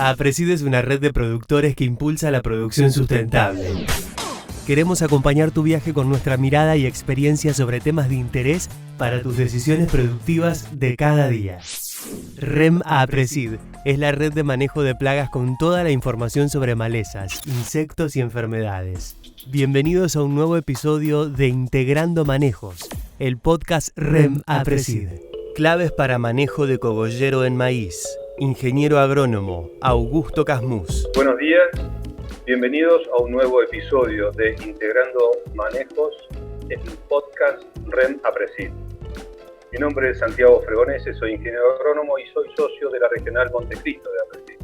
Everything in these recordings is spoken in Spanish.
APRESID es una red de productores que impulsa la producción sustentable. Queremos acompañar tu viaje con nuestra mirada y experiencia sobre temas de interés para tus decisiones productivas de cada día. REM APRESID es la red de manejo de plagas con toda la información sobre malezas, insectos y enfermedades. Bienvenidos a un nuevo episodio de Integrando Manejos, el podcast REM APRESID. Claves para manejo de cogollero en maíz. Ingeniero agrónomo Augusto Casmús. Buenos días, bienvenidos a un nuevo episodio de Integrando Manejos en el podcast REM APRESID. Mi nombre es Santiago Fregonese, soy ingeniero agrónomo y soy socio de la Regional Montecristo de APRESID.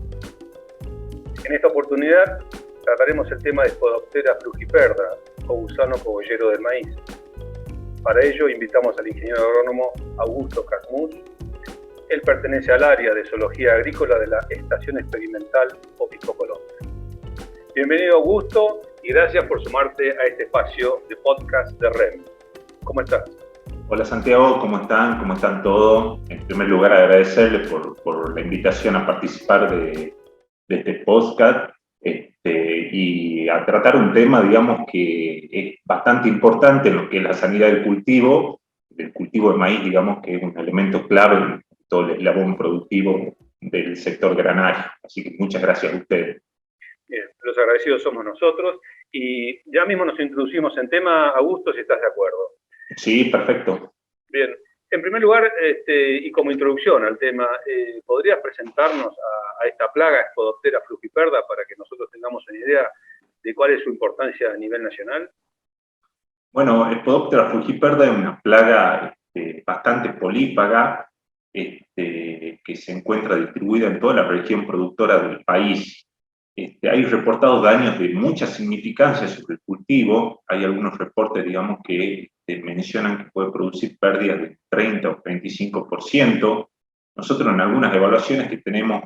En esta oportunidad trataremos el tema de Spodoptera frugiperda o gusano cogollero del maíz. Para ello invitamos al ingeniero agrónomo Augusto Casmús. Él pertenece al área de zoología agrícola de la Estación Experimental Opisco Colombia. Bienvenido Augusto y gracias por sumarte a este espacio de podcast de REM. ¿Cómo estás? Hola Santiago, ¿cómo están? ¿Cómo están todos? En primer lugar agradecerles por la invitación a participar de este podcast y a tratar un tema, digamos, que es bastante importante en lo que es la sanidad del cultivo de maíz, digamos, que es un elemento clave en todo el eslabón productivo del sector granario. Así que muchas gracias a ustedes. Bien, los agradecidos somos nosotros y ya mismo nos introducimos en tema, Augusto, si estás de acuerdo. Sí, perfecto. Bien, en primer lugar, y como introducción al tema, ¿podrías presentarnos a esta plaga Spodoptera frugiperda para que nosotros tengamos una idea de cuál es su importancia a nivel nacional? Bueno, Spodoptera frugiperda es una plaga bastante polífaga, que se encuentra distribuida en toda la región productora del país. Hay reportados daños de mucha significancia sobre el cultivo. Hay algunos reportes, digamos, que mencionan que puede producir pérdidas de 30 o 35%. Nosotros en algunas evaluaciones que tenemos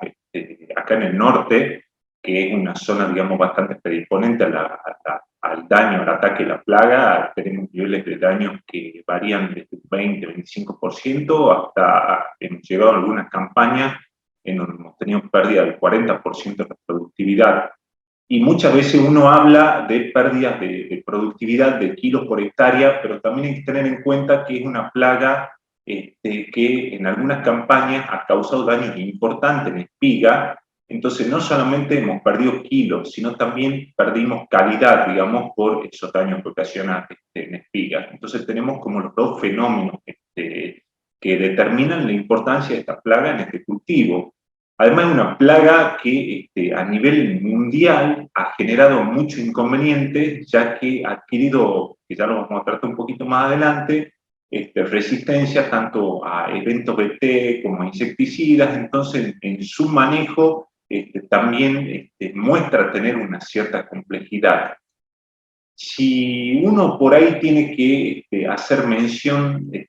acá en el norte, que es una zona, digamos, bastante predisponente al daño, al ataque de la plaga, tenemos niveles de daños que varían desde un 20-25% hasta hemos llegado a algunas campañas en donde hemos tenido pérdida del 40% de la productividad. Y muchas veces uno habla de pérdidas de productividad de kilos por hectárea, pero también hay que tener en cuenta que es una plaga que en algunas campañas ha causado daños importantes en espiga. Entonces no solamente hemos perdido kilos, sino también perdimos calidad, digamos, por esos daños que ocasiona en espigas. Entonces tenemos como los dos fenómenos que determinan la importancia de esta plaga en este cultivo. Además es una plaga que a nivel mundial ha generado mucho inconveniente, ya que ha adquirido, que ya lo vamos a tratar un poquito más adelante, resistencia tanto a eventos BT como a insecticidas. Entonces en su manejo también muestra tener una cierta complejidad. Si uno por ahí tiene que hacer mención de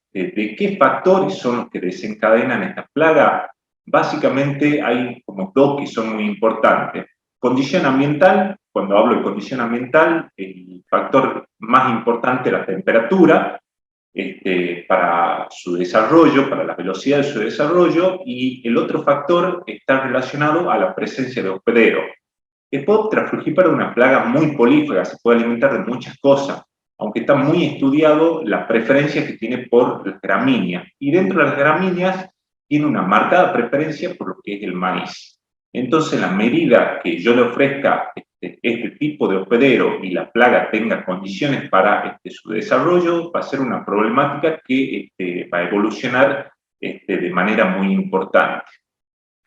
qué factores son los que desencadenan esta plaga, básicamente hay como dos que son muy importantes. Condición ambiental, cuando hablo de condición ambiental, el factor más importante es la temperatura, para su desarrollo, para la velocidad de su desarrollo, y el otro factor está relacionado a la presencia de hospederos. Spodoptera frugiperda es una plaga muy polífaga, se puede alimentar de muchas cosas, aunque está muy estudiado la preferencia que tiene por las gramíneas, y dentro de las gramíneas tiene una marcada preferencia por lo que es el maíz. Entonces, en la medida que yo le ofrezca este tipo de hospedero y la plaga tenga condiciones para su desarrollo, va a ser una problemática que va a evolucionar de manera muy importante.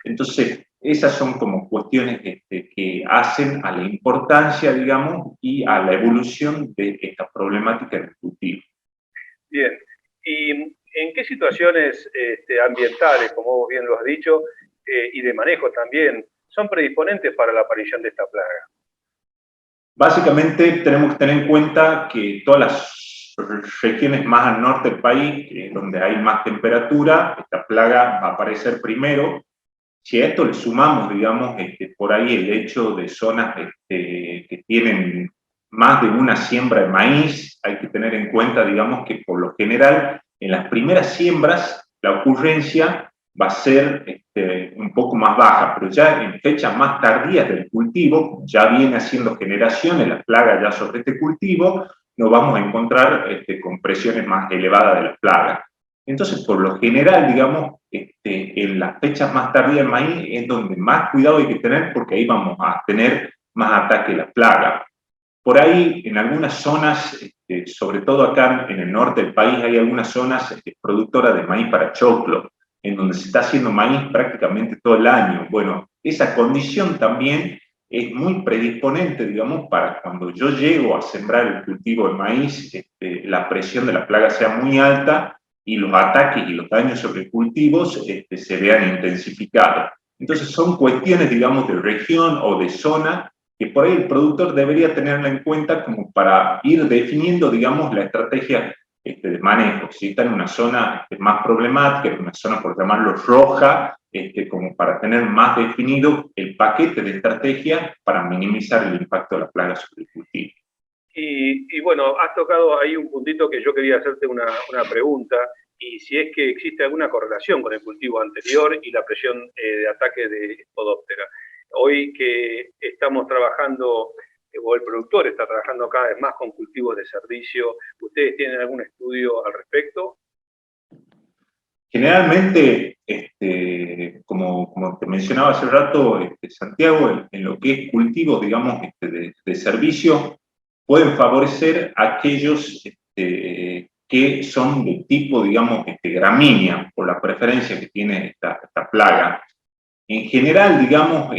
Entonces, esas son como cuestiones que hacen a la importancia, digamos, y a la evolución de esta problemática del cultivo. Bien, ¿y en qué situaciones ambientales, como vos bien lo has dicho, y de manejo también, son predisponentes para la aparición de esta plaga? Básicamente tenemos que tener en cuenta que todas las regiones más al norte del país, donde hay más temperatura, esta plaga va a aparecer primero. Si a esto le sumamos, digamos, por ahí el hecho de zonas que tienen más de una siembra de maíz, hay que tener en cuenta, digamos, que por lo general en las primeras siembras la ocurrencia va a ser un poco más baja, pero ya en fechas más tardías del cultivo, ya viene haciendo generaciones la plaga ya sobre este cultivo, nos vamos a encontrar con presiones más elevadas de la plaga. Entonces, por lo general, digamos, en las fechas más tardías del maíz es donde más cuidado hay que tener, porque ahí vamos a tener más ataque de la plaga. Por ahí, en algunas zonas, sobre todo acá en el norte del país, hay algunas zonas productoras de maíz para choclo, en donde se está haciendo maíz prácticamente todo el año. Bueno, esa condición también es muy predisponente, digamos, para cuando yo llego a sembrar el cultivo de maíz, la presión de la plaga sea muy alta y los ataques y los daños sobre cultivos se vean intensificados. Entonces son cuestiones, digamos, de región o de zona que por ahí el productor debería tenerla en cuenta como para ir definiendo, digamos, la estrategia de manejo. Si está en una zona más problemática, en una zona, por llamarlo, roja, como para tener más definido el paquete de estrategia para minimizar el impacto de la plaga sobre el cultivo. Y bueno, has tocado ahí un puntito que yo quería hacerte una pregunta, y si es que existe alguna correlación con el cultivo anterior y la presión de ataque de Spodoptera. Hoy que estamos trabajando, o el productor está trabajando cada vez más con cultivos de servicio, ¿ustedes tienen algún estudio al respecto? Generalmente, como te mencionaba hace rato, Santiago, en lo que es cultivos, digamos, de servicio, pueden favorecer a aquellos que son de tipo, digamos, gramínea, por la preferencia que tiene esta plaga. En general, digamos,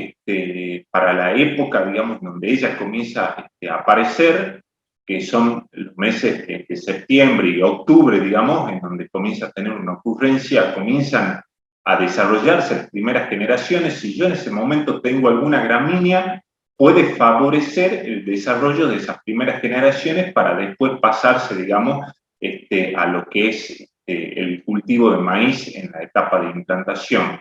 para la época, digamos, donde ella comienza a aparecer, que son los meses de septiembre y octubre, digamos, en donde comienza a tener una ocurrencia, comienzan a desarrollarse las primeras generaciones. Si yo en ese momento tengo alguna gramínea, puede favorecer el desarrollo de esas primeras generaciones para después pasarse, digamos, a lo que es el cultivo de maíz en la etapa de implantación.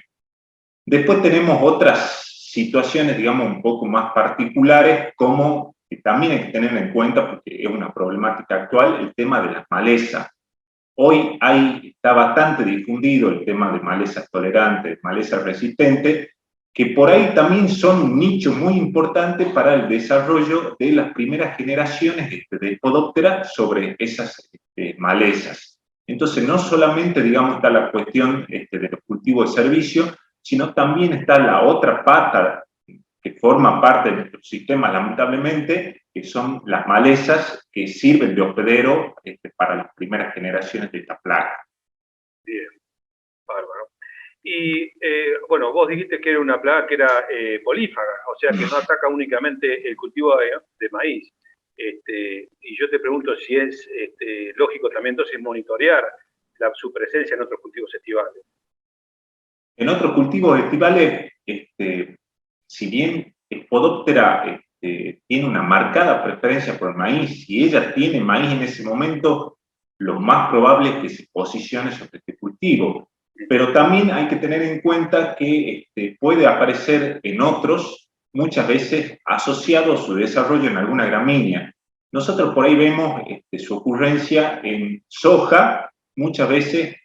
Después tenemos otras situaciones, digamos, un poco más particulares, como que también hay que tener en cuenta, porque es una problemática actual, el tema de las malezas. Hoy está bastante difundido el tema de malezas tolerantes, malezas resistentes, que por ahí también son un nicho muy importante para el desarrollo de las primeras generaciones de Spodoptera sobre esas malezas. Entonces, no solamente, digamos, está la cuestión de los cultivos de servicio, sino también está la otra pata que forma parte de nuestro sistema, lamentablemente, que son las malezas que sirven de hospedero para las primeras generaciones de esta plaga. Bien, bárbaro. Y bueno, vos dijiste que era una plaga que era polífaga, o sea que no ataca únicamente el cultivo de maíz. Y yo te pregunto si es lógico también entonces monitorear su presencia en otros cultivos estivales. En otros cultivos estivales, si bien Spodoptera tiene una marcada preferencia por el maíz, si ella tiene maíz en ese momento, lo más probable es que se posicione sobre este cultivo. Pero también hay que tener en cuenta que puede aparecer en otros, muchas veces asociado a su desarrollo en alguna gramínea. Nosotros por ahí vemos su ocurrencia en soja, muchas veces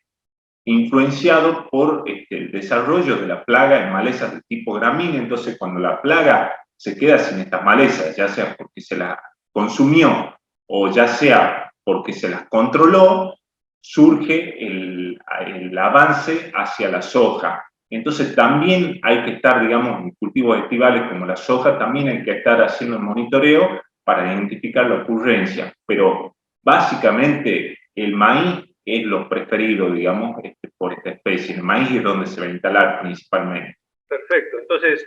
influenciado por el desarrollo de la plaga en malezas de tipo gramínea. Entonces, cuando la plaga se queda sin estas malezas, ya sea porque se las consumió o ya sea porque se las controló, surge el avance hacia la soja. Entonces, también hay que estar, digamos, en cultivos estivales como la soja, también hay que estar haciendo el monitoreo para identificar la ocurrencia. Pero, básicamente, el maíz es lo preferido, digamos, por esta especie. El maíz es donde se va a instalar principalmente. Perfecto. Entonces,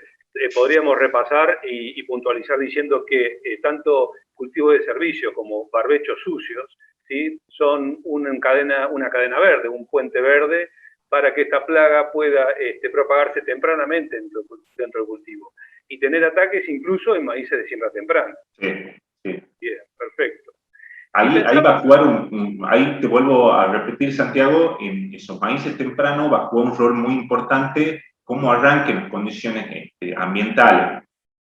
podríamos repasar y puntualizar diciendo que tanto cultivo de servicio como barbechos sucios, ¿sí?, son una cadena verde, un puente verde para que esta plaga pueda propagarse tempranamente dentro del cultivo y tener ataques incluso en maíces de siembra temprana. Sí, sí. Bien, perfecto. Ahí va a jugar ahí te vuelvo a repetir, Santiago, en esos maíces tempranos va a jugar un rol muy importante cómo arranquen las condiciones ambientales.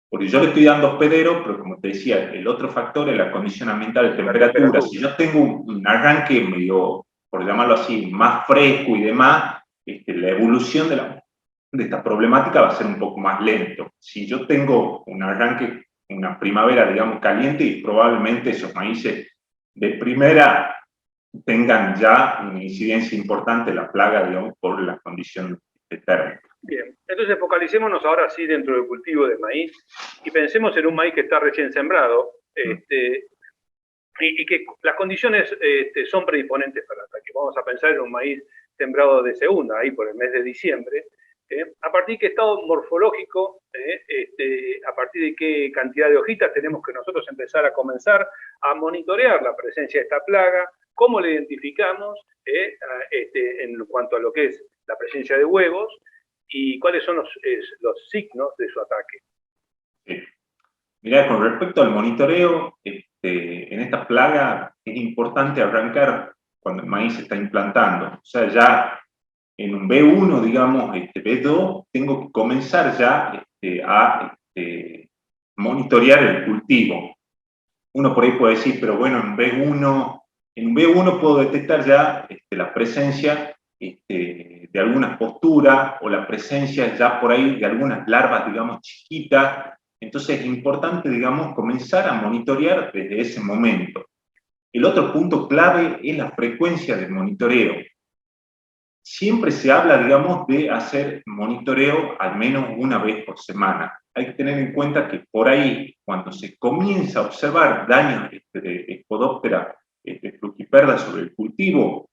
Porque yo le estoy dando hospedero, pero como te decía, el otro factor es la condición ambiental de temperatura. Si yo tengo un arranque medio, por llamarlo así, más fresco y demás, la evolución de esta problemática va a ser un poco más lento. Si yo tengo un arranque, una primavera, digamos, caliente, y probablemente esos maíces de primera tengan ya una incidencia importante la plaga, digamos, por la condición térmica. Bien, entonces focalicémonos ahora sí dentro del cultivo de maíz y pensemos en un maíz que está recién sembrado y que las condiciones son predisponentes para el ataque. Vamos a pensar en un maíz sembrado de segunda, ahí por el mes de diciembre. A partir de qué estado morfológico, a partir de qué cantidad de hojitas tenemos que nosotros empezar a comenzar a monitorear la presencia de esta plaga, cómo la identificamos en cuanto a lo que es la presencia de huevos y cuáles son los signos de su ataque. Sí. Mirá, con respecto al monitoreo, en esta plaga es importante arrancar cuando el maíz se está implantando. O sea, ya en un B1, digamos, B2, tengo que comenzar ya a monitorear el cultivo. Uno por ahí puede decir, pero bueno, en un B1 puedo detectar ya la presencia de algunas posturas o la presencia ya por ahí de algunas larvas, digamos, chiquitas. Entonces es importante, digamos, comenzar a monitorear desde ese momento. El otro punto clave es la frecuencia del monitoreo. Siempre se habla, digamos, de hacer monitoreo al menos una vez por semana. Hay que tener en cuenta que por ahí, cuando se comienza a observar daños de Spodoptera frugiperda sobre el cultivo,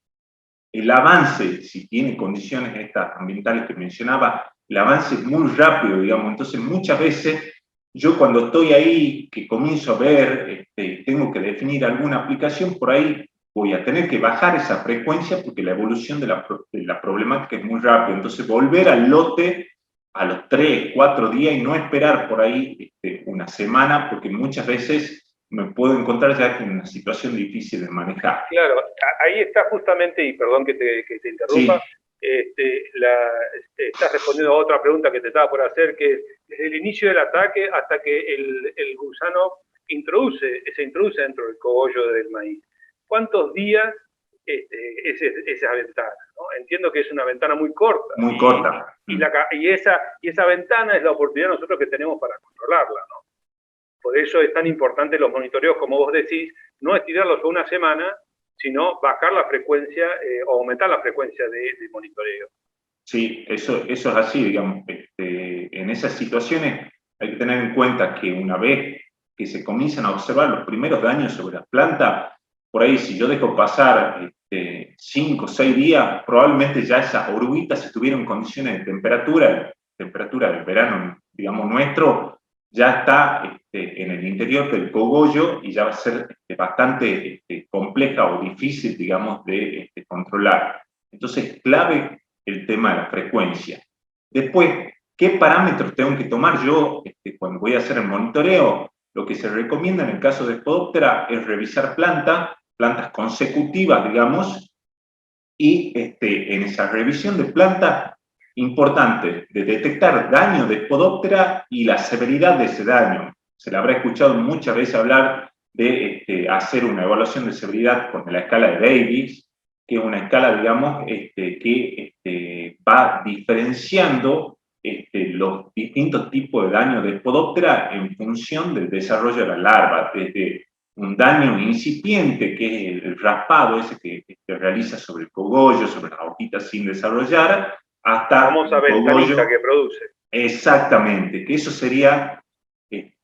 el avance, si tiene condiciones estas ambientales que mencionaba, el avance es muy rápido, digamos. Entonces, muchas veces, yo cuando estoy ahí, que comienzo a ver, tengo que definir alguna aplicación, por ahí voy a tener que bajar esa frecuencia porque la evolución de la problemática es muy rápida. Entonces, volver al lote a los 3, 4 días y no esperar por ahí una semana, porque muchas veces me puedo encontrar ya en una situación difícil de manejar. Claro, ahí está justamente, y perdón que te interrumpa, sí. Estás respondiendo a otra pregunta que te estaba por hacer, que es desde el inicio del ataque hasta que el gusano se introduce dentro del cogollo del maíz. ¿Cuántos días es esa ventana? ¿No? Entiendo que es una ventana muy corta. Muy corta. Y esa ventana es la oportunidad nosotros que tenemos para controlarla, ¿no? Por eso es tan importante los monitoreos, como vos decís, no estirarlos a una semana, sino bajar la frecuencia o aumentar la frecuencia de monitoreo. Sí, eso es así, digamos. En esas situaciones hay que tener en cuenta que una vez que se comienzan a observar los primeros daños sobre las plantas, por ahí si yo dejo pasar 5 o 6 días, probablemente ya esas oruguitas, si tuvieron condiciones de temperatura del verano, digamos, nuestro, ya está en el interior del cogollo y ya va a ser bastante compleja o difícil, digamos, de controlar. Entonces, clave el tema de la frecuencia. Después, ¿qué parámetros tengo que tomar yo cuando voy a hacer el monitoreo? Lo que se recomienda en el caso de Spodoptera es revisar plantas consecutivas, digamos, y en esa revisión de plantas, importante de detectar daño de Spodoptera y la severidad de ese daño. Se le habrá escuchado muchas veces hablar de hacer una evaluación de severidad con la escala de Davis, que es una escala, digamos, que va diferenciando los distintos tipos de daño de Spodoptera en función del desarrollo de la larva, desde un daño incipiente, que es el raspado ese que realiza sobre el cogollo, sobre las hojitas sin desarrollar, hasta la famosa ventanita que produce. Exactamente, que eso sería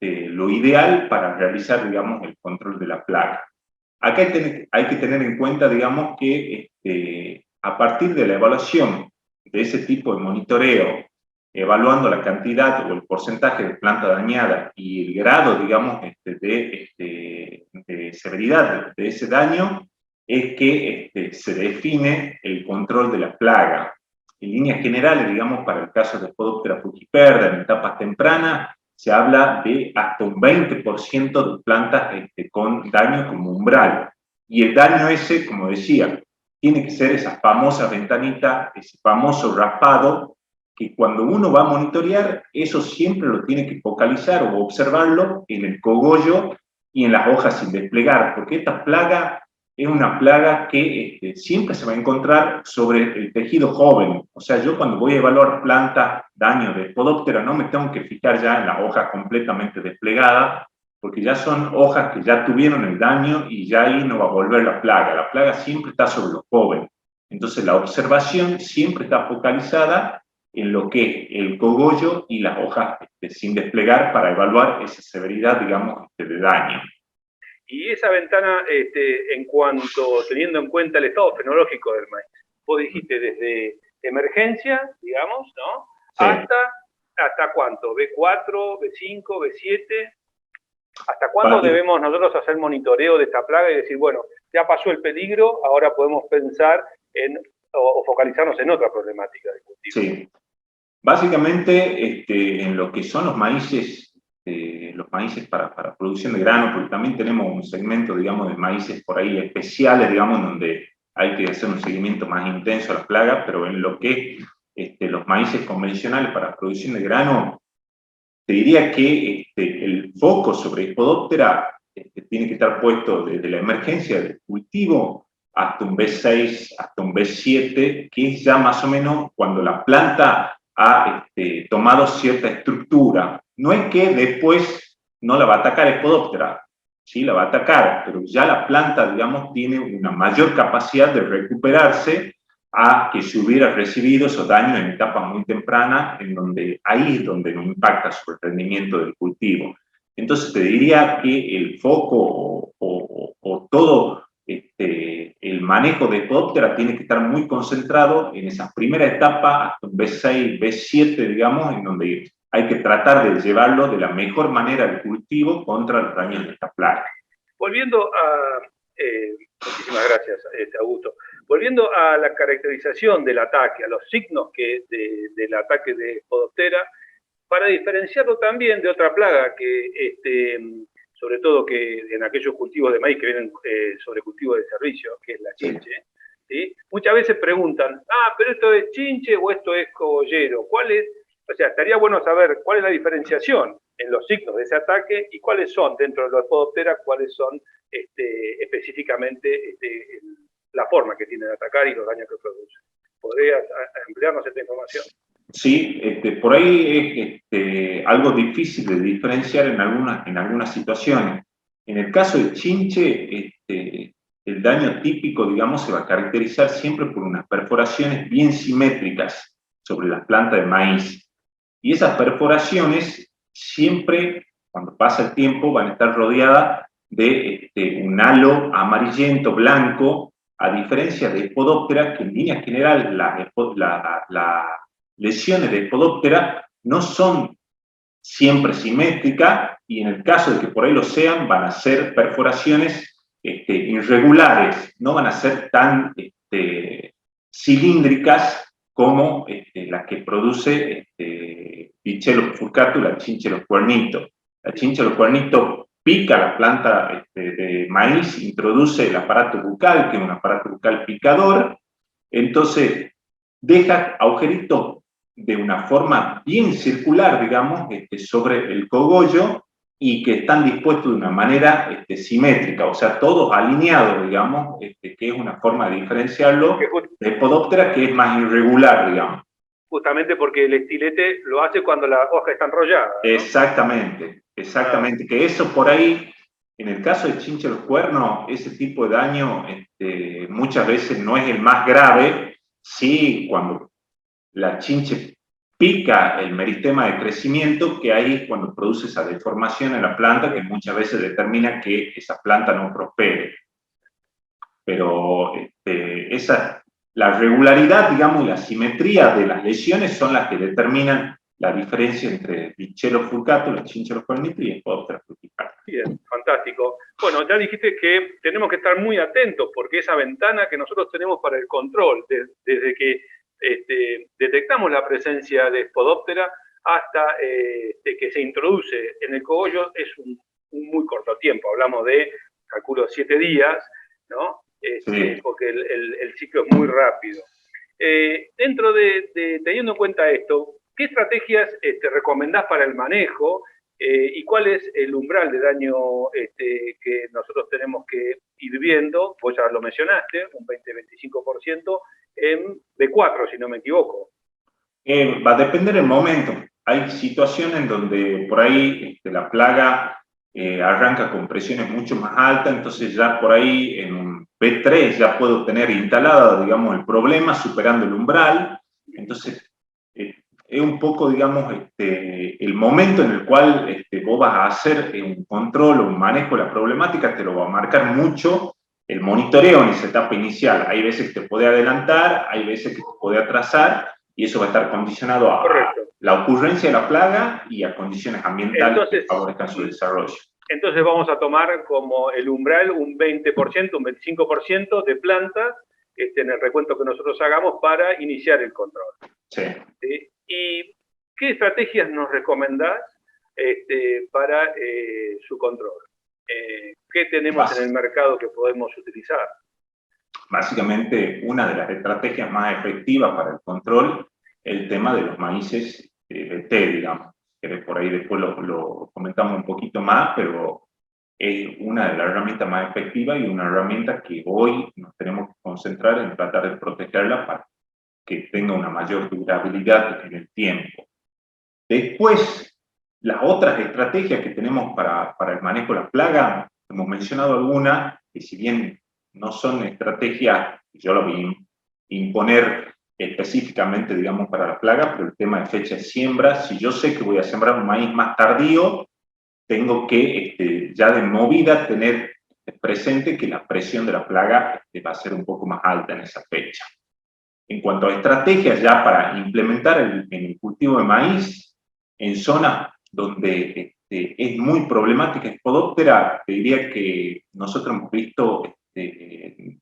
lo ideal para realizar, digamos, el control de la plaga. Acá hay que tener en cuenta, digamos, que a partir de la evaluación de ese tipo de monitoreo, evaluando la cantidad o el porcentaje de planta dañada y el grado, digamos, de severidad de ese daño, es que se define el control de la plaga. En líneas generales, digamos, para el caso de Spodoptera frugiperda en etapas tempranas, se habla de hasta un 20% de plantas con daño como umbral. Y el daño ese, como decía, tiene que ser esa famosa ventanita, ese famoso raspado, que cuando uno va a monitorear, eso siempre lo tiene que focalizar o observarlo en el cogollo y en las hojas sin desplegar, porque esta plaga es una plaga que siempre se va a encontrar sobre el tejido joven. O sea, yo cuando voy a evaluar plantas, daño de Spodoptera, no me tengo que fijar ya en las hojas completamente desplegadas, porque ya son hojas que ya tuvieron el daño y ya ahí no va a volver la plaga. La plaga siempre está sobre los jóvenes. Entonces la observación siempre está focalizada en lo que es el cogollo y las hojas sin desplegar para evaluar esa severidad, digamos, de daño. Y esa ventana, en cuanto, teniendo en cuenta el estado fenológico del maíz, vos dijiste desde emergencia, digamos, ¿no? Sí. ¿Hasta cuánto? ¿B4, B5, B7? ¿Hasta cuándo debemos nosotros hacer monitoreo de esta plaga y decir, bueno, ya pasó el peligro, ahora podemos pensar o focalizarnos en otra problemática del cultivo? Sí. Básicamente, en lo que son los maíces para producción de grano, porque también tenemos un segmento, digamos, de maíces por ahí especiales, digamos, donde hay que hacer un seguimiento más intenso a las plagas, pero en lo que los maíces convencionales para producción de grano, te diría que el foco sobre Spodoptera tiene que estar puesto desde la emergencia del cultivo hasta un B6, hasta un B7, que es ya más o menos cuando la planta ha tomado cierta estructura. No es que después no la va a atacar Spodoptera, sí la va a atacar, pero ya la planta, digamos, tiene una mayor capacidad de recuperarse a que se hubiera recibido esos daños en etapas muy tempranas, ahí es donde no impacta sobre el rendimiento del cultivo. Entonces te diría que el foco o todo el manejo de Spodoptera tiene que estar muy concentrado en esas primeras etapas, hasta un B6, B7, digamos, en donde hay que tratar de llevarlo de la mejor manera al cultivo contra los daños de esta plaga. Volviendo a... muchísimas gracias, Augusto. Volviendo a la caracterización del ataque, a los signos del ataque de Spodoptera, para diferenciarlo también de otra plaga que, sobre todo que en aquellos cultivos de maíz que vienen sobre cultivos de servicio, que es la chinche, ¿sí? Muchas veces preguntan, pero ¿esto es chinche o esto es cogollero? ¿Cuál es? O sea, estaría bueno saber cuál es la diferenciación en los signos de ese ataque y cuáles son, dentro de los Spodoptera, cuáles son específicamente la forma que tiene de atacar y los daños que produce. ¿Podrías ampliarnos esta información? Sí, por ahí es algo difícil de diferenciar en algunas situaciones. En el caso de chinche, el daño típico, digamos, se va a caracterizar siempre por unas perforaciones bien simétricas sobre las plantas de maíz. Y esas perforaciones siempre, cuando pasa el tiempo, van a estar rodeadas de un halo amarillento, blanco, a diferencia de Spodoptera, que en línea general las lesiones de Spodoptera no son siempre simétricas, y en el caso de que por ahí lo sean, van a ser perforaciones irregulares, no van a ser tan cilíndricas como las que produce Fichello furcatus, la chinche de los cuernitos. La chinche de los cuernitos pica la planta de maíz, introduce el aparato bucal, que es un aparato bucal picador, entonces deja agujeritos de una forma bien circular, digamos, sobre el cogollo, y que están dispuestos de una manera simétrica, o sea, todos alineados, digamos, que es una forma de diferenciarlo de Spodoptera, que es más irregular, digamos. Justamente porque el estilete lo hace cuando la hoja está enrollada, ¿no? Exactamente, que eso por ahí, en el caso de chinche de los cuernos, ese tipo de daño muchas veces no es el más grave, sí, cuando la chinche pica el meristema de crecimiento, que ahí es cuando produce esa deformación en la planta, que muchas veces determina que esa planta no prospere. Pero la regularidad, digamos, y la simetría de las lesiones son las que determinan la diferencia entre Fichello furcatus, la chinche de los cuernitos, y Spodoptera fruticata. Bien, fantástico. Bueno, ya dijiste que tenemos que estar muy atentos, porque esa ventana que nosotros tenemos para el control, desde que detectamos la presencia de Spodoptera hasta que se introduce en el cogollo, es un muy corto tiempo. Hablamos de, calculo, 7 días, ¿no? Sí. Porque el ciclo es muy rápido. Teniendo en cuenta esto, ¿qué estrategias recomendás para el manejo y cuál es el umbral de daño que nosotros tenemos que ir viendo, vos ya lo mencionaste, un 20-25% en B4, si no me equivoco. Va a depender del momento. Hay situaciones en donde por ahí la plaga arranca con presiones mucho más altas, entonces ya por ahí en un B3 ya puedo tener instalado, digamos, el problema, superando el umbral. Entonces, es un poco, digamos, el momento en el cual vos vas a hacer un control o un manejo de la problemática, te lo va a marcar mucho el monitoreo en esa etapa inicial. Hay veces que te puede adelantar, hay veces que te puede atrasar, y eso va a estar condicionado a la ocurrencia de la plaga y a condiciones ambientales que favorezcan su desarrollo. Entonces vamos a tomar como el umbral un 20%, un 25% de plantas en el recuento que nosotros hagamos para iniciar el control. Sí. ¿Y qué estrategias nos recomendás para su control? ¿Qué tenemos en el mercado que podemos utilizar? Básicamente, una de las estrategias más efectivas para el control es el tema de los maíces BT, digamos. Por ahí después lo comentamos un poquito más, pero es una de las herramientas más efectivas y una herramienta que hoy nos tenemos que concentrar en tratar de protegerla para que tenga una mayor durabilidad en el tiempo. Después, las otras estrategias que tenemos para el manejo de la plaga, hemos mencionado algunas, que si bien no son estrategias que yo lo voy a imponer específicamente, digamos, para la plaga, pero el tema de fecha de siembra, si yo sé que voy a sembrar un maíz más tardío, tengo que ya de movida tener presente que la presión de la plaga va a ser un poco más alta en esa fecha. En cuanto a estrategias ya para implementar en el cultivo de maíz, en zonas donde es muy problemática Spodoptera, te diría que nosotros hemos visto de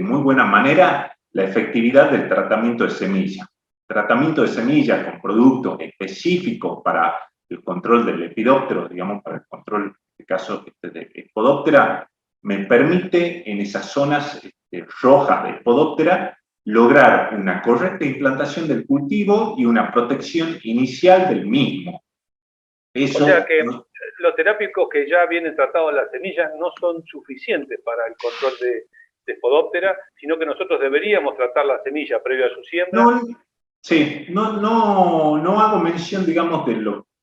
muy buena manera la efectividad del tratamiento de semilla. Tratamiento de semilla con productos específicos para el control del lepidóptero, digamos, para el control, en este caso, de Spodoptera, me permite en esas zonas rojas de Spodoptera lograr una correcta implantación del cultivo y una protección inicial del mismo. Eso, o sea que los terápicos que ya vienen tratados en las semillas no son suficientes para el control de Spodoptera, sino que nosotros deberíamos tratar la semilla previo a su siembra. No hago mención, digamos,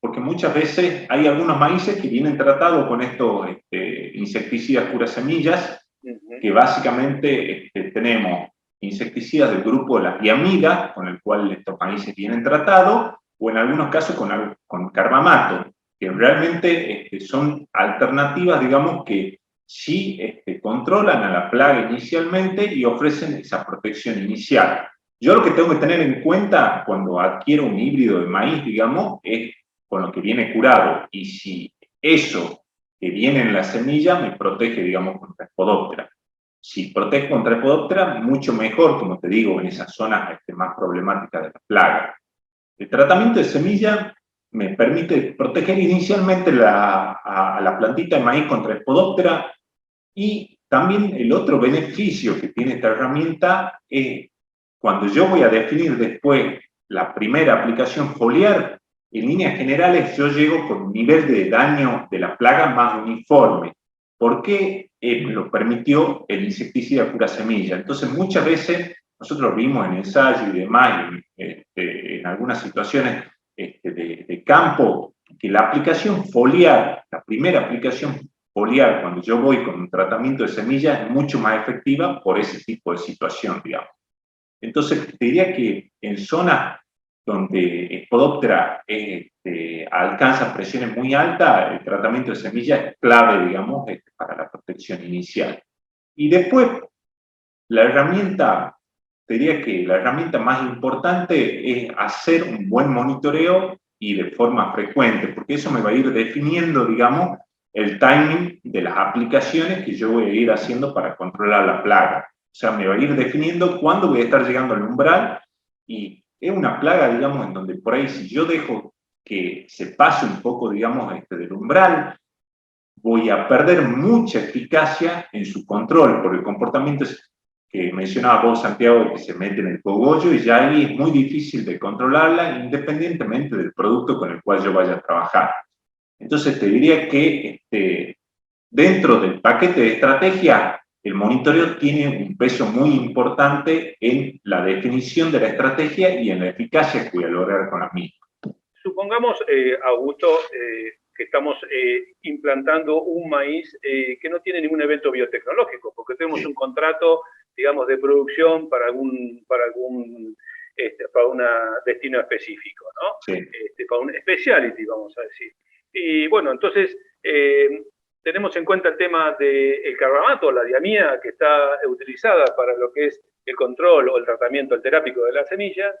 porque muchas veces hay algunos maíces que vienen tratados con estos insecticidas curasemillas, que básicamente tenemos insecticidas del grupo de las diamidas, con el cual estos maíces vienen tratados, o en algunos casos con carbamato, que realmente son alternativas, digamos, que sí controlan a la plaga inicialmente y ofrecen esa protección inicial. Yo lo que tengo que tener en cuenta cuando adquiero un híbrido de maíz, digamos, es con lo que viene curado, y si eso que viene en la semilla me protege, digamos, contra Spodoptera. Si protege contra Spodoptera, mucho mejor, como te digo, en esas zonas más problemáticas de la plaga. El tratamiento de semilla me permite proteger inicialmente a la plantita de maíz contra Spodoptera, y también el otro beneficio que tiene esta herramienta es cuando yo voy a definir después la primera aplicación foliar, en líneas generales yo llego con un nivel de daño de la plaga más uniforme. ¿Por qué lo permitió el insecticida curasemilla? Entonces muchas veces nosotros vimos en ensayo y demás, en algunas situaciones de campo, que la aplicación foliar, la primera aplicación foliar, cuando yo voy con un tratamiento de semilla, es mucho más efectiva por ese tipo de situación, digamos. Entonces, te diría que en zonas donde Spodoptera alcanza presiones muy altas, el tratamiento de semilla es clave, digamos, para la protección inicial. Y después, la herramienta, te diría que la herramienta más importante es hacer un buen monitoreo y de forma frecuente, porque eso me va a ir definiendo, digamos, el timing de las aplicaciones que yo voy a ir haciendo para controlar la plaga. O sea, me va a ir definiendo cuándo voy a estar llegando al umbral, y es una plaga, digamos, en donde por ahí si yo dejo que se pase un poco, digamos, del umbral, voy a perder mucha eficacia en su control, por el comportamiento que mencionaba vos, Santiago, que se mete en el cogollo, y ya ahí es muy difícil de controlarla independientemente del producto con el cual yo vaya a trabajar. Entonces te diría que dentro del paquete de estrategia, el monitoreo tiene un peso muy importante en la definición de la estrategia y en la eficacia que voy a lograr con la misma. Supongamos, Augusto, que estamos implantando un maíz que no tiene ningún evento biotecnológico, porque tenemos un contrato, digamos, de producción para un destino específico, ¿no? Sí. Para un specialty, vamos a decir. Y bueno, entonces tenemos en cuenta el tema del carbamato, la diamida, que está utilizada para lo que es el control o el tratamiento, el terápico de la semilla.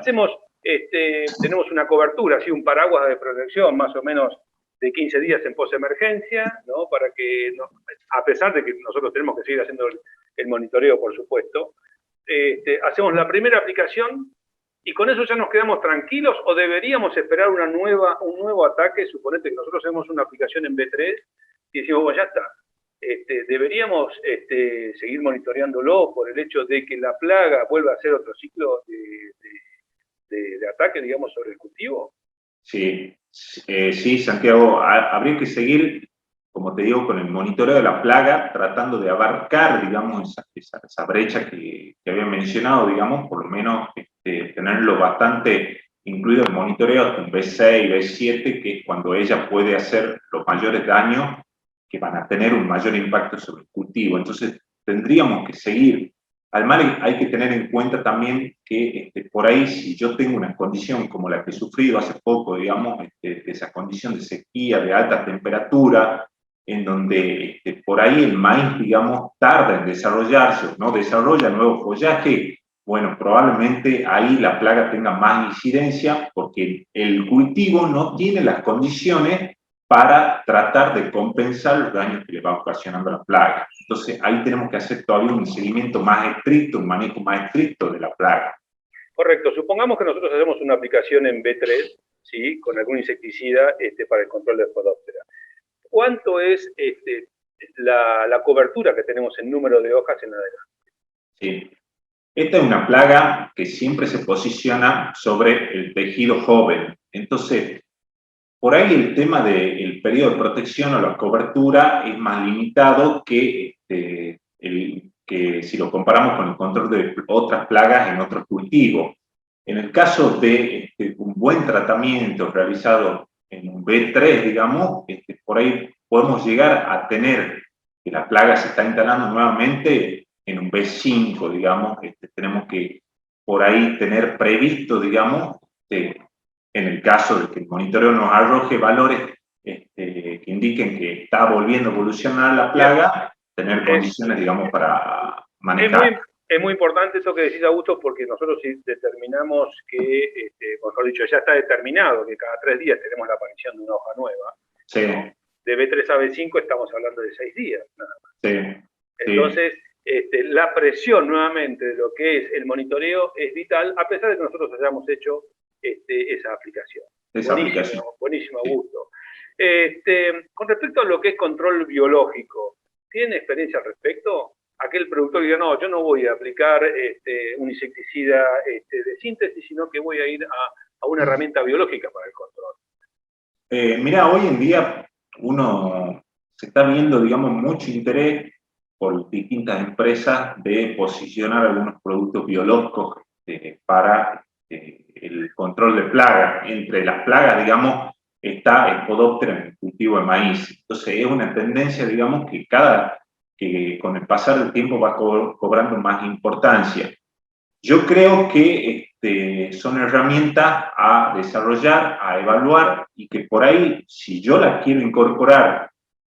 Tenemos una cobertura, así un paraguas de protección más o menos de 15 días en posemergencia, ¿no? Para que, a pesar de que nosotros tenemos que seguir haciendo el monitoreo, por supuesto, hacemos la primera aplicación y con eso ya nos quedamos tranquilos, o deberíamos esperar un nuevo ataque. Suponete que nosotros hacemos una aplicación en B3 y decimos, bueno, ya está. Deberíamos seguir monitoreándolo por el hecho de que la plaga vuelva a hacer otro ciclo de ataque, digamos, sobre el cultivo. Sí, Santiago, habría que seguir, como te digo, con el monitoreo de la plaga, tratando de abarcar, digamos, esa brecha que había mencionado, digamos, por lo menos tenerlo bastante incluido el monitoreo hasta un B6, B7, que es cuando ella puede hacer los mayores daños que van a tener un mayor impacto sobre el cultivo. Entonces, tendríamos que seguir. Además, hay que tener en cuenta también que por ahí, si yo tengo una condición como la que he sufrido hace poco, digamos, esa condición de sequía, de alta temperatura, en donde por ahí el maíz, digamos, tarda en desarrollarse, no desarrolla nuevo follaje, bueno, probablemente ahí la plaga tenga más incidencia porque el cultivo no tiene las condiciones para tratar de compensar los daños que le va ocasionando la plaga. Entonces, ahí tenemos que hacer todavía un seguimiento más estricto, un manejo más estricto de la plaga. Correcto. Supongamos que nosotros hacemos una aplicación en B3, ¿sí? Con algún insecticida para el control de Spodoptera. ¿Cuánto es la cobertura que tenemos en número de hojas en adelante? Sí. Esta es una plaga que siempre se posiciona sobre el tejido joven. Entonces, por ahí el tema del periodo de protección o la cobertura es más limitado que si lo comparamos con el control de otras plagas en otros cultivos. En el caso de un buen tratamiento realizado en un B3, digamos, por ahí podemos llegar a tener que la plaga se está instalando nuevamente en un B5, digamos. Tenemos que por ahí tener previsto, digamos, en el caso de que el monitoreo nos arroje valores que indiquen que está volviendo a evolucionar la plaga, tener condiciones, digamos, para manejar. Es muy importante eso que decís, Augusto, porque nosotros si determinamos que, mejor dicho, ya está determinado que cada 3 días tenemos la aparición de una hoja nueva. Sí. ¿No? De B3 a B5 estamos hablando de 6 días, nada más. Sí. Entonces, la presión nuevamente de lo que es el monitoreo es vital, a pesar de que nosotros hayamos hecho esa aplicación. Buenísimo, Augusto. Con respecto a lo que es control biológico, ¿tiene experiencia al respecto? Aquel productor diga, no, yo no voy a aplicar un insecticida de síntesis, sino que voy a ir a una herramienta biológica para el control. Mira, hoy en día uno se está viendo, digamos, mucho interés por distintas empresas de posicionar algunos productos biológicos para el control de plagas. Entre las plagas, digamos, está Spodoptera en el cultivo de maíz. Entonces es una tendencia, digamos, que con el pasar del tiempo va cobrando más importancia. Yo creo que son herramientas a desarrollar, a evaluar, y que por ahí, si yo las quiero incorporar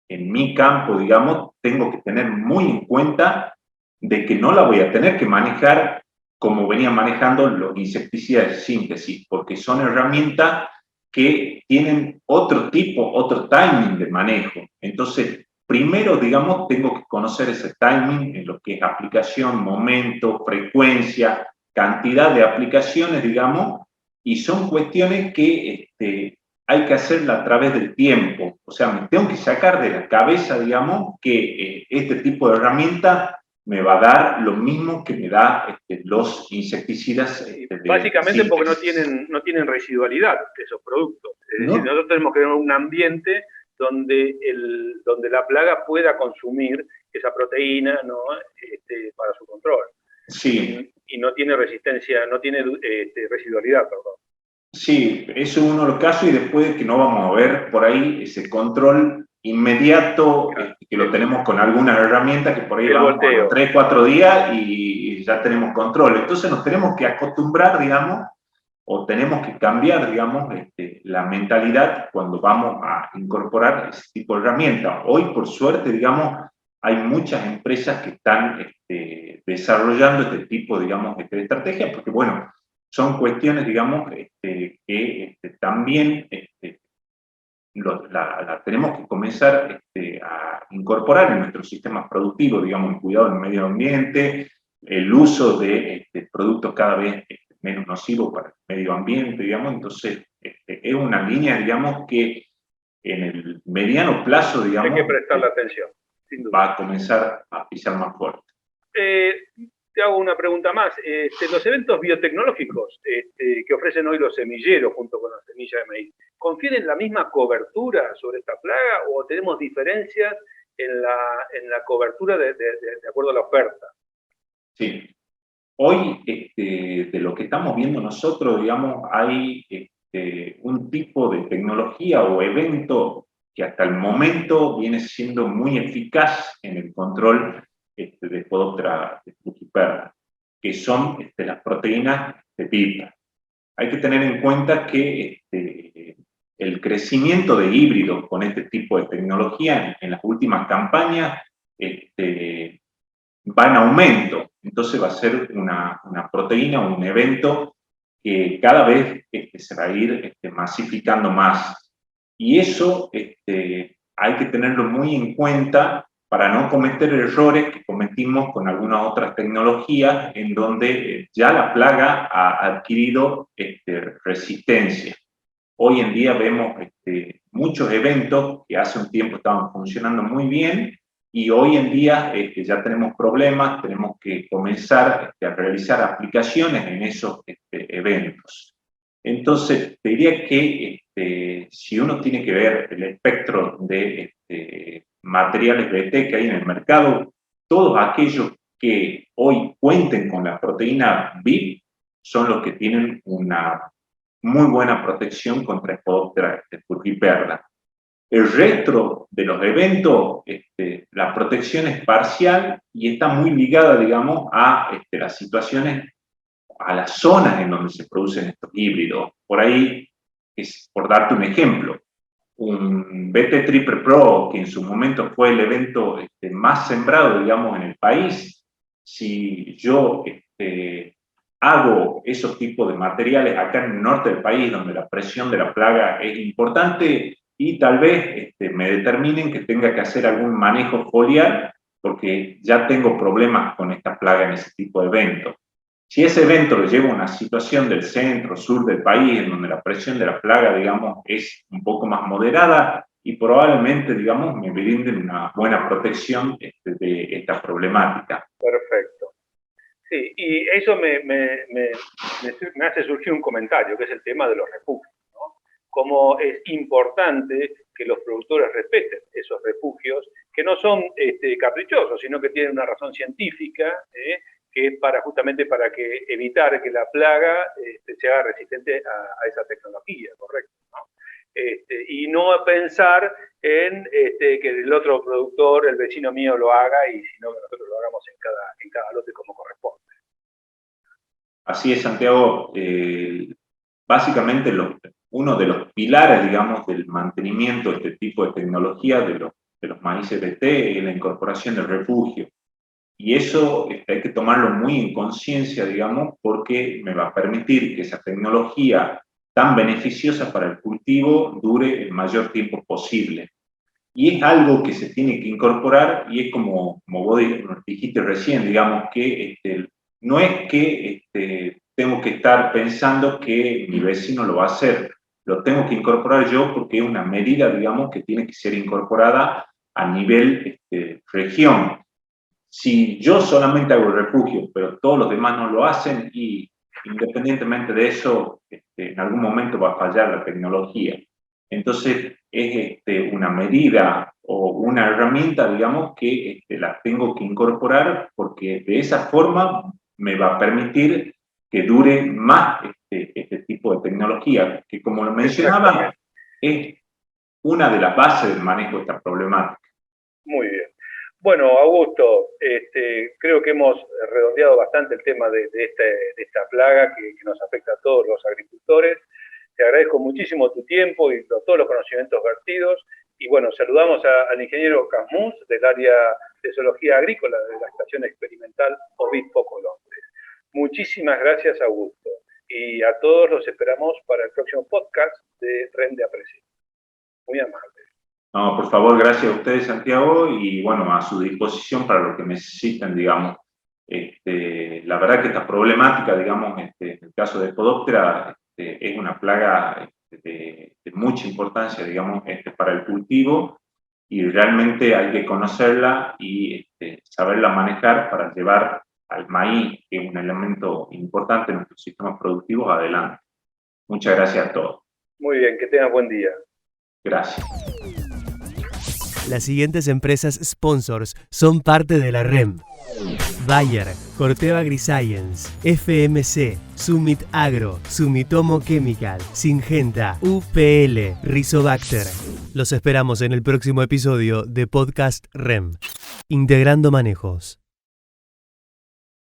en mi campo, digamos, tengo que tener muy en cuenta de que no la voy a tener que manejar como venían manejando los insecticidas de síntesis, porque son herramientas que tienen otro timing de manejo. Entonces, primero, digamos, tengo que conocer ese timing en lo que es aplicación, momento, frecuencia, cantidad de aplicaciones, digamos, y son cuestiones que hay que hacerla a través del tiempo. O sea, me tengo que sacar de la cabeza, digamos, que este tipo de herramienta me va a dar lo mismo que me da los insecticidas. Básicamente porque no tienen residualidad esos productos. Es decir, nosotros tenemos que tener un ambiente donde la plaga pueda consumir esa proteína, ¿no? Para su control. Sí. Y no tiene resistencia, no tiene residualidad, perdón. Sí, eso es uno de los casos, y después que no vamos a ver por ahí ese control inmediato, que lo tenemos con alguna herramienta que por ahí vamos a los 3, 4 días y ya tenemos control. Entonces nos tenemos que acostumbrar, digamos, o tenemos que cambiar, digamos, la mentalidad cuando vamos a incorporar ese tipo de herramientas. Hoy, por suerte, digamos, hay muchas empresas que están desarrollando este tipo, digamos, de estrategias, porque, bueno, son cuestiones, digamos, que también la tenemos que comenzar a incorporar en nuestros sistemas productivos, digamos, el cuidado del medio ambiente, el uso de productos cada vez menos nocivos para el medio ambiente, digamos. Entonces, es una línea, digamos, que en el mediano plazo, digamos, hay que prestarle atención, sin duda. Va a comenzar a pisar más fuerte. Te hago una pregunta más. Los eventos biotecnológicos que ofrecen hoy los semilleros junto con la semilla de maíz, ¿confieren la misma cobertura sobre esta plaga o tenemos diferencias en la cobertura de acuerdo a la oferta? Sí. Hoy, de lo que estamos viendo nosotros, digamos, hay un tipo de tecnología o evento que hasta el momento viene siendo muy eficaz en el control de Podoptera frugiperda, que son las proteínas de pipa. Hay que tener en cuenta que el crecimiento de híbridos con este tipo de tecnología en las últimas campañas va en aumento. Entonces va a ser una proteína, un evento que cada vez se va a ir masificando más. Y eso hay que tenerlo muy en cuenta para no cometer errores que cometimos con algunas otras tecnologías en donde ya la plaga ha adquirido resistencia. Hoy en día vemos muchos eventos que hace un tiempo estaban funcionando muy bien y hoy en día ya tenemos problemas, tenemos que comenzar a realizar aplicaciones en esos eventos. Entonces, te diría que si uno tiene que ver el espectro de materiales BT que hay en el mercado, todos aquellos que hoy cuenten con la proteína BIP son los que tienen una muy buena protección contra Podoptera frugiperda. El resto de los eventos, la protección es parcial y está muy ligada, digamos, a las situaciones, a las zonas en donde se producen estos híbridos. Por ahí, por darte un ejemplo, un BT Triple Pro, que en su momento fue el evento más sembrado, digamos, en el país, si yo hago esos tipos de materiales acá en el norte del país, donde la presión de la plaga es importante, y tal vez me determinen que tenga que hacer algún manejo foliar, porque ya tengo problemas con esta plaga en ese tipo de eventos. Si ese evento lo lleva a una situación del centro, sur del país, en donde la presión de la plaga, digamos, es un poco más moderada y probablemente, digamos, me brinden una buena protección de esta problemática. Perfecto. Sí, y eso me hace surgir un comentario, que es el tema de los refugios, ¿no? Cómo es importante que los productores respeten esos refugios, que no son caprichosos, sino que tienen una razón científica, que es justamente para evitar que la plaga se haga resistente a esa tecnología, ¿correcto? ¿No? Y no pensar en que el otro productor, el vecino mío, lo haga y sino que nosotros lo hagamos en cada lote como corresponde. Así es, Santiago. Básicamente uno de los pilares, digamos, del mantenimiento de este tipo de tecnología de los maíces BT es la incorporación del refugio. Y eso hay que tomarlo muy en conciencia, digamos, porque me va a permitir que esa tecnología tan beneficiosa para el cultivo dure el mayor tiempo posible. Y es algo que se tiene que incorporar y es como vos dijiste recién, digamos, que no es que tengo que estar pensando que mi vecino lo va a hacer, lo tengo que incorporar yo porque es una medida, digamos, que tiene que ser incorporada a nivel región. Si yo solamente hago el refugio, pero todos los demás no lo hacen, y independientemente de eso, en algún momento va a fallar la tecnología. Entonces, es una medida o una herramienta, digamos, que la tengo que incorporar porque de esa forma me va a permitir que dure más este tipo de tecnología, que como lo mencionaba, es una de las bases del manejo de esta problemática. Muy bien. Bueno, Augusto, creo que hemos redondeado bastante el tema de esta plaga que nos afecta a todos los agricultores. Te agradezco muchísimo tu tiempo y todos los conocimientos vertidos. Y bueno, saludamos al ingeniero Casmus del área de zoología agrícola de la Estación Experimental Obispo Colombres. Muchísimas gracias, Augusto. Y a todos los esperamos para el próximo podcast de REM de Apreciación. Muy amable. No, por favor, gracias a ustedes, Santiago, y bueno, a su disposición para lo que necesiten, digamos. La verdad que esta problemática, digamos, en el caso de Podóptera, es una plaga de mucha importancia, digamos, para el cultivo, y realmente hay que conocerla y saberla manejar para llevar al maíz, que es un elemento importante en nuestros sistemas productivos, adelante. Muchas gracias a todos. Muy bien, que tengas buen día. Gracias. Las siguientes empresas sponsors son parte de la REM: Bayer, Corteva AgriScience, FMC, Summit Agro, Sumitomo Chemical, Syngenta, UPL, Rizobacter. Los esperamos en el próximo episodio de Podcast REM, Integrando Manejos.